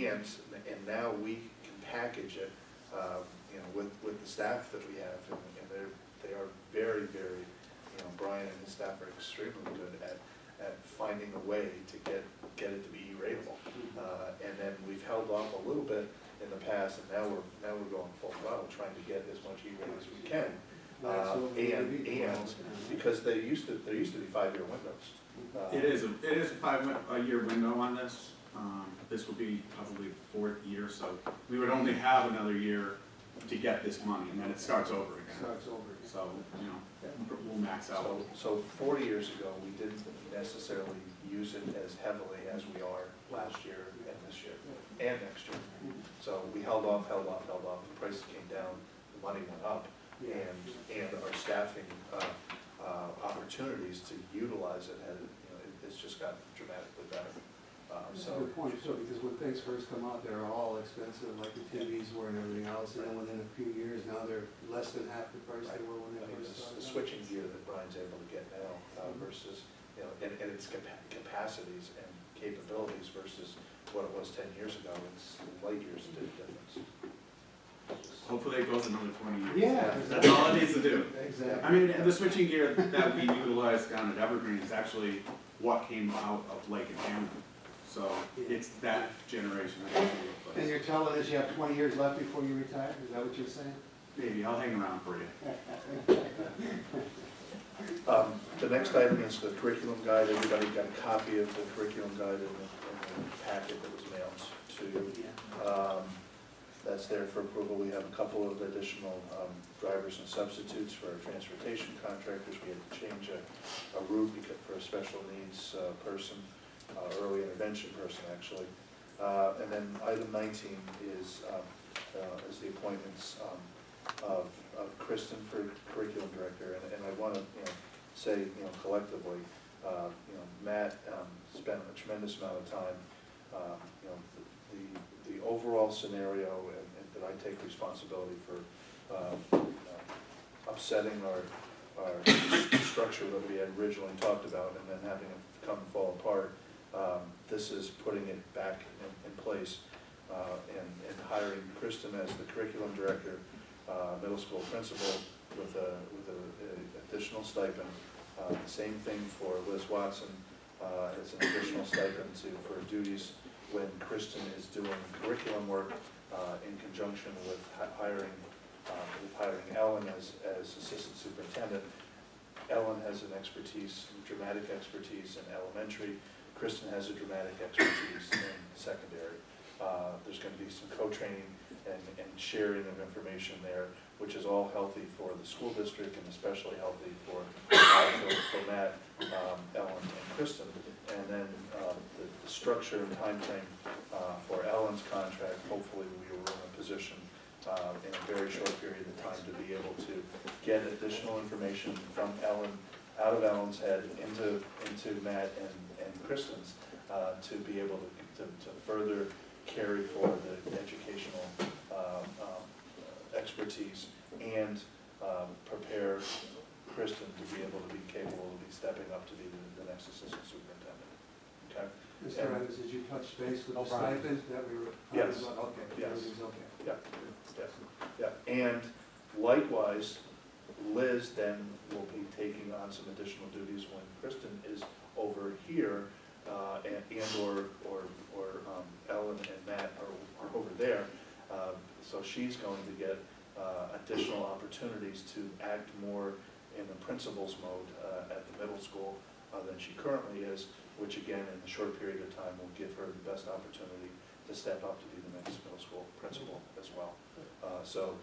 and now we can package it, you know, with the staff that we have, and they are very, very, you know, Brian and his staff are extremely good at finding a way to get it to be E-rateable. And then we've held off a little bit in the past, and now we're going full throttle, trying to get as much E-rate as we can. And because there used to be 5-year windows. It is a 5-year window on this. This will be probably the 4th year, so we would only have another year to get this money, and then it starts over again. So, you know, we'll max out. So 40 years ago, we didn't necessarily use it as heavily as we are last year and this year and next year. So we held off, the prices came down, the money went up, and our staffing opportunities to utilize it has, you know, it's just gotten dramatically better. That's a good point, too, because when things first come out, they're all expensive, like the TVs were and everything else, and then within a few years, now they're less than half the price they were when they first started. The switching gear that Brian's able to get now versus, you know, and its capacities and capabilities versus what it was 10 years ago, it's light years to difference. Hopefully it goes another 20 years. Yeah, That's all it needs to do. Exactly. I mean, the switching gear that we utilized down at Evergreen is actually what came out of Lake and Hamilton. So it's that generation that needs to be replaced. And you're telling us you have 20 years left before you retire? Is that what you're saying? Maybe, I'll hang around for you. The next item is the curriculum guide. Everybody got a copy of the curriculum guide in the packet that was mailed to you. That's there for approval. We have a couple of additional drivers and substitutes for our transportation contractors. We had to change a route for a special needs person, early intervention person actually. And then item 19 is the appointments of Kristen for curriculum director. And I want to say collectively, Matt spent a tremendous amount of time. The overall scenario, and that I take responsibility for upsetting our structure that we had originally talked about, and then having it come and fall apart. This is putting it back in place, and hiring Kristen as the curriculum director, middle school principal with a additional stipend. Same thing for Liz Watson. It's an additional stipend for duties when Kristen is doing curriculum work in conjunction with hiring Ellen as assistant superintendent. Ellen has an expertise, dramatic expertise in elementary. Kristen has a dramatic expertise in secondary. There's going to be some co-training and sharing of information there, which is all healthy for the school district and especially healthy for Matt, Ellen, and Kristen. And then the structure and time frame for Ellen's contract, hopefully we were in a position in a very short period of time to be able to get additional information from Ellen, out of Ellen's head into Matt and Kristen's, to be able to further carry forward the educational expertise and prepare Kristen to be able to be capable of stepping up to be the next assistant superintendent. Okay. Mr. Evans, did you touch base with the stipend that we were? Yes. Okay. Yes. Everything's okay. Yeah. And likewise, Liz then will be taking on some additional duties when Kristen is over here, and Ellen and Matt are over there. So she's going to get additional opportunities to act more in the principal's mode at the middle school than she currently is, which again, in a short period of time, will give her the best opportunity to step up to be the next middle school principal as well. So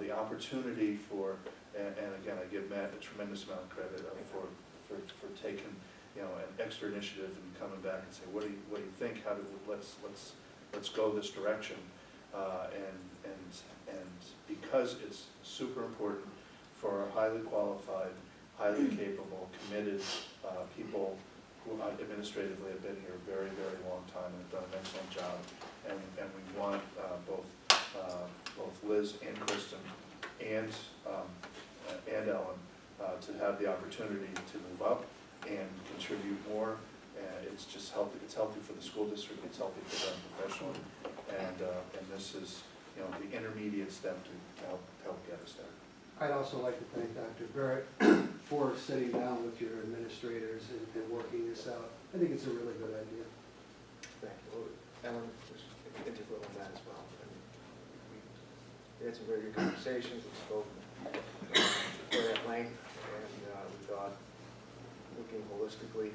the opportunity for, and again, I give Matt a tremendous amount of credit for taking an extra initiative and coming back and say, what do you think? Let's go this direction. And because it's super important for our highly qualified, highly capable, committed people who administratively have been here a very, very long time and have done an excellent job. And we want both Liz and Kristen and Ellen to have the opportunity to move up and contribute more. And it's just healthy. It's healthy for the school district. It's healthy for them professionally. And this is, you know, the intermediate step to help get us there. I'd also like to thank Dr. Barrett for sitting down with your administrators and working this out. I think it's a really good idea. Thank you. Well, Ellen was integral in that as well. I mean, we had some very good conversations, we spoke very at length, and we thought, looking holistically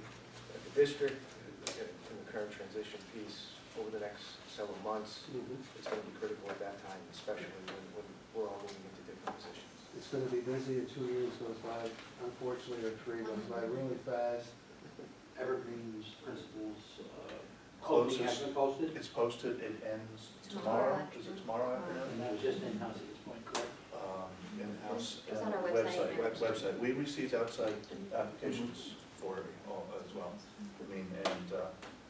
at the district, in the current transition piece over the next several months, it's going to be critical at that time, especially when we're all moving into different positions. It's gonna be busy, and 2 years goes by, unfortunately, or 3 goes by really fast. Evergreen's principals, Closes. posting has been posted, It's posted, it ends Tomorrow tomorrow, is it tomorrow afternoon? and that was just in-house at this point, correct? In-house It's on our website. website. We received outside applications for it all as well. I mean, and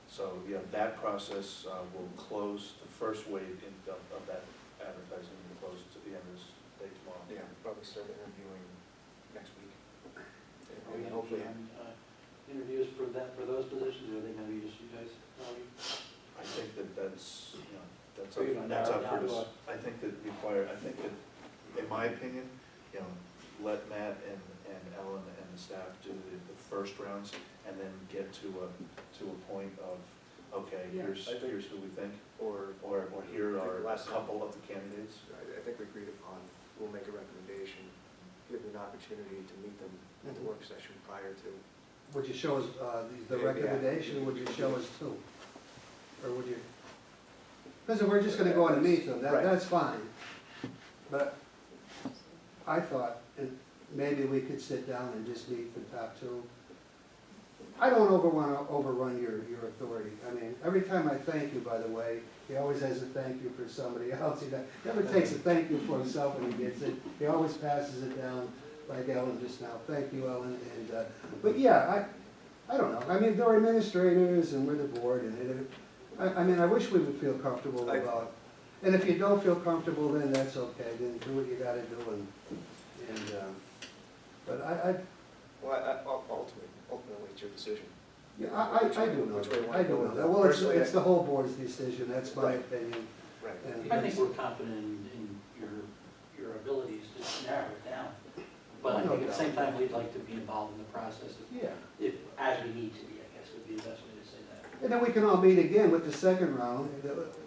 so, yeah, that process will close, the first wave of that advertising will close to the end of this day tomorrow. Yeah, probably start interviewing next week. Are we And gonna hopefully, be interviews for that, for those positions, or are they gonna be just you guys? I think that's, you know, that's So you're gonna that's narrow up for it down this. I think that, in my opinion, you know, let Matt and Ellen and the staff do the first rounds and then get to a point of, okay, Yeah, here's I think- who we think, or or here are a Last time. couple of the candidates. I think we agreed upon, we'll make a recommendation, give them an opportunity to meet them at the work session prior to. Would you show us, the Yeah. recommendation, or would you show us two? Or would you? Because if we're just gonna go in and meet them, Right. that's fine. But I thought, and maybe we could sit down and just meet the top two. I don't wanna overrun your authority. I mean, every time I thank you, by the way, he always has a thank you for somebody else. He never takes a thank you for himself when he gets it. He always passes it down, like Ellen just now. Thank you, Ellen. And, but yeah, I don't know. I mean, they're administrators and we're the board, and I mean, I wish we would feel comfortable about. And if you don't feel comfortable, then that's okay. Then do what you gotta do, but Well, ultimately, it's your decision. yeah, I do know Which way you that. wanna I go do with know that. that. Well, Personally, it's the whole board's decision. That's my Right. opinion. Right. And I think we're confident in your abilities to narrow it down. But I think at the same time, we'd like to be involved in the process, yeah. as we need to be, I guess, would be the best way to say that. And then we can all meet again with the second round,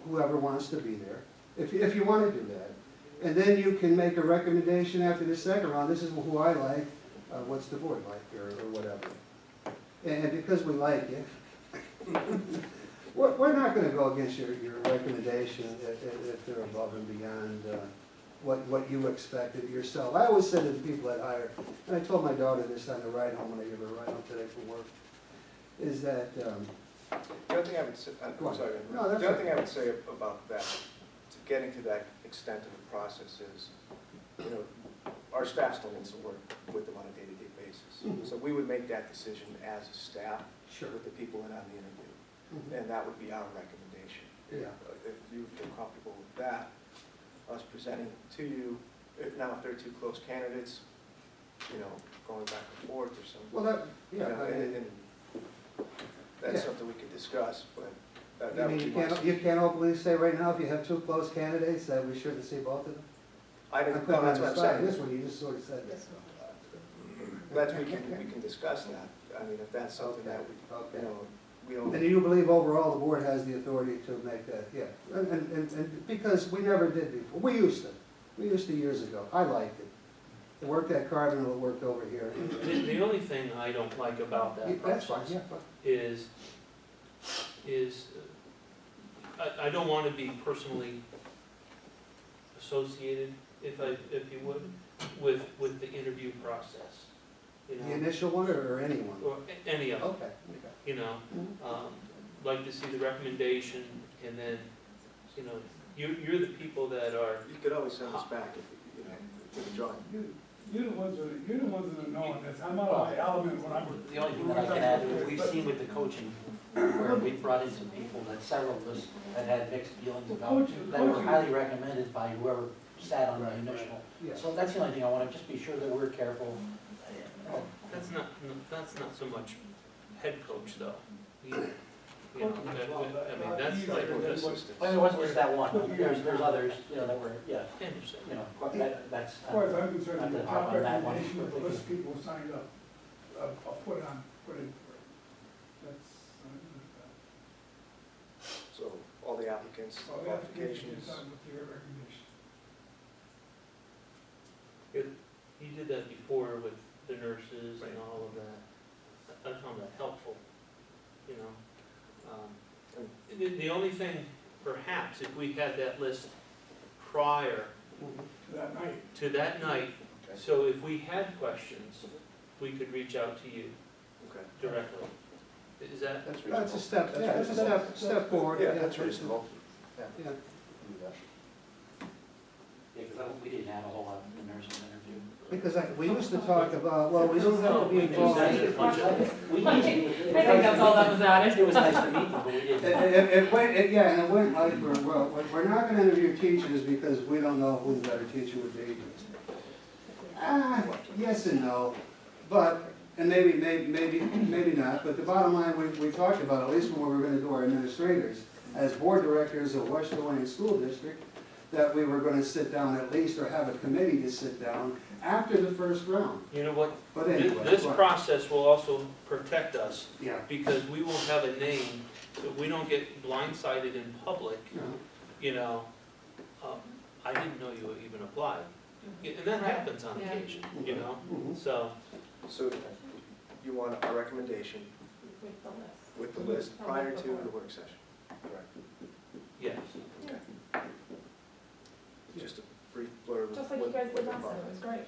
whoever wants to be there, if you want to do that. And then you can make a recommendation after the second round, this is who I like, what's the board like, or whatever. And because we like you, we're not gonna go against your recommendation if they're above and beyond what you expected of yourself. I always said to the people that hire, and I told my daughter this on the ride home when I gave her a ride home today from work, is that, The other thing I would say, I'm Go on. sorry, No, that's the other okay. thing I would say about that, to getting to that extent of the process is, you know, our staff still needs to work with them on a day-to-day basis. Mhm. So we would make that decision as a staff sure, with the people in on the interview, Mhm. and that would be our recommendation. yeah. If you feel comfortable with that, us presenting to you, if there are two close candidates, you know, going back and forth or something. Well, that, You yeah, know, I mean, and that's Yeah. something we could discuss, but that I would mean, be you my. can't openly say right now, if you have two close candidates, that we shouldn't see both of them? I I'm didn't, putting no, on that's the what I'm spot. saying. This one, you just sort of said that. We can discuss that. I mean, if that's something that we, Okay. you know, we don't. And you believe overall the board has the authority to make that, yeah, and because we never did before, we used to years ago, I liked it. It worked at Carbon, it worked over here. The only thing I don't like about that That's fine, process yeah, is, I don't want to be personally associated, if you would, with the interview process. You the know, initial one or anyone? or any of them, Okay, you know, Mhm. like to see the recommendation, and then, you know, you're the people that are, You could always send us back if, you know, to the drawing. You're the ones that are knowing this. I'm out of my element when I'm. The only thing that I can add is we've seen with the coaching, where we've brought in some people that several of us had had mixed feelings about, that were highly recommended by whoever sat on the initial. yeah. So that's the only thing I want to just be sure that we're careful. that's not so much head coach though. You You know, I mean, that's like, I mean, it wasn't just that one, there's others, you know, that were, yeah, interesting. you know, that's. As far as I'm concerned, Not the to top harp on that one recommendation of the particularly. list of people who signed up, put in for it. That's, I'm good with that. So all the applicants, So the application qualifications. is done with your recommendation. You did that before with the nurses Right. and all of that. I found that helpful, you know. The only thing, perhaps, if we had that list prior That night, to that night, Okay. so if we had questions, we could reach out to you Okay. directly. Is that? That's reasonable. That's a step, That's yeah, it's a reasonable. step forward. Yeah, That's reasonable. Yeah. Yeah. Do that. Yeah, because we didn't have a whole lot in the nursing interview. Because we used to talk about, well, we don't have to be involved. We used I think that's all that was added. It was nice to meet them, but we didn't. It went, yeah, and it went like, we're not gonna interview teachers because we don't know who the better teacher would be. Yes and no, but, and maybe not, but the bottom line, we talked about, at least when we were gonna do our administrators, as board directors of West Hawaiian School District, that we were gonna sit down at least, or have a committee to sit down after the first round. You know what? But anyway. This what- process will also protect us Yeah, because we will have a name, so we don't get blindsided in public, you know, you know. I didn't know you even applied. And that happens on Yeah. occasion, you know, mhm. so. So you want a recommendation With the list. with the list prior to the work session? Yes. Just a brief blurb. of Just like you what- guys what did the last time, process it was great.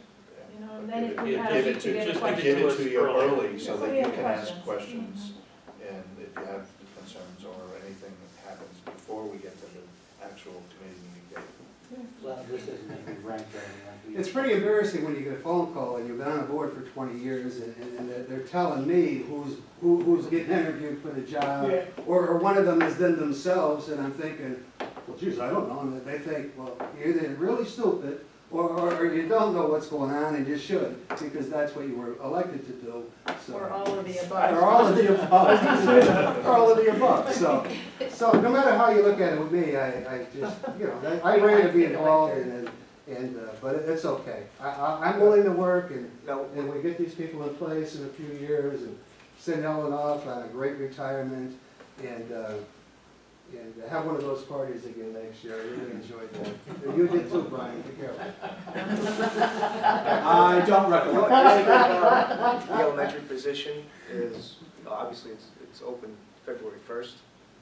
You know, But and then give if it- we had a give week it to to- get just a give question. Give it us to you early. early so So that we you have can ask questions. questions. And if you have concerns or anything that happens before we get to the actual committee meeting date. Well, this isn't gonna be ranked or anything like we. It's pretty embarrassing when you get a phone call and you've been on the board for 20 years and they're telling me who's getting interviewed for the job. Yeah. Or one of them is them themselves and I'm thinking, well, geez, I don't know. And they think, well, you're either really stupid or you don't know what's going on and you should because that's what you were elected to do. So. Or all of the above. Or all of the above. Or all of the above, so no matter how you look at it with me, I just, you know, I ready to be involved but it's okay. I'm willing to work Now, and we get these people in place in a few years and send Ellen off on a great retirement and have one of those parties again next year. I really enjoyed that. And you did too, Brian, be careful. I don't the recollect. only thing about the elementary position is, obviously, it's open February 1st,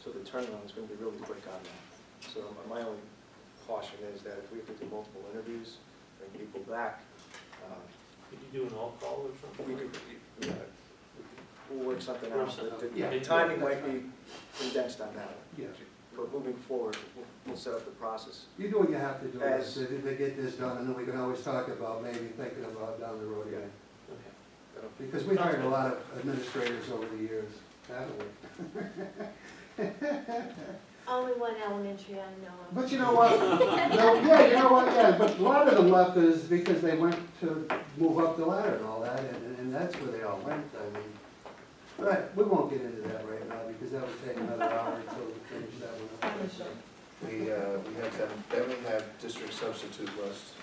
so the turnaround is going to be really quick on that. So my only caution is that if we have to do multiple interviews, bring people back, Could you do an all-call or something? we could, yeah, we'll work something out. But Yeah. the timing might be condensed on that. Yeah. But moving forward, we'll set up the process. You do what you have to do As- to get this done, and then we can always talk about maybe thinking about down the road again. Okay. That'll- Because we've hired a lot of administrators over the years, haven't we? Only one elementary I know of. But you know what? No, yeah, you know what, yeah, but a lot of them left is because they went to move up the ladder and all that, and that's where they all went, I mean. But we won't get into that right now, because that would take another hour until we finish that one up. We have them, then we have district substitute list,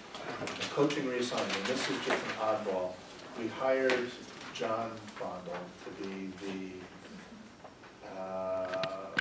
coaching reassignment, this is just an oddball. We hired John Fondle to be the